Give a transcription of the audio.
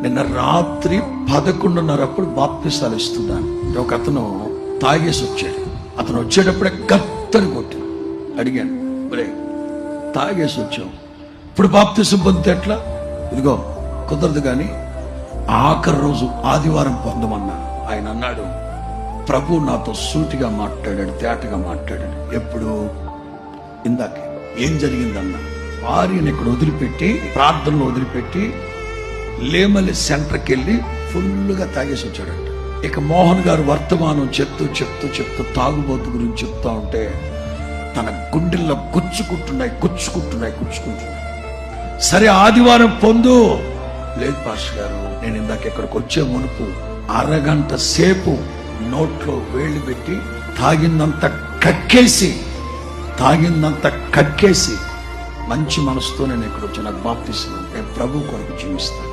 నిన్న రాత్రి 11:30 బాప్తిసాలు ఇస్తున్నాను. ఒక అతను తాగేసి వచ్చాడు. అతను వచ్చేటప్పుడే గత్తని కొట్టి అడిగాను, మరే తాగేసి వచ్చావు, ఇప్పుడు బాప్తిసం పొందితే ఎట్లా? ఇదిగో కుదరదు, కానీ ఆఖరి రోజు ఆదివారం పొందమన్నా. ఆయన అన్నాడు, ప్రభు నాతో సూటిగా మాట్లాడాడు, తేటగా మాట్లాడాడు. ఎప్పుడు? ఇందాకే. ఏం జరిగిందన్నా, భార్యను ఇక్కడ వదిలిపెట్టి, ప్రార్థనలో వదిలిపెట్టి లేమల్లి సెంటర్కి వెళ్ళి ఫుల్గా తాగేసి వచ్చాడంట. ఇక మోహన్ గారు వర్తమానం చెప్తూ తాగుబోతు గురించి చెప్తా ఉంటే తన గుండెల్లో గుచ్చుకుంటున్నాయి. సరే ఆదివారం పొందు. లేదు పాస్టర్ గారు, నేను ఇందాక ఇక్కడికి వచ్చే మునుపు అరగంట సేపు నోట్లో వేళ్ళు పెట్టి తాగిందంత కక్కేసి మంచి మనసుతో నేను ఇక్కడ వచ్చి నాకు బాప్తిస్తున్నాను, నేను ప్రభు కొరకు జీవిస్తాను.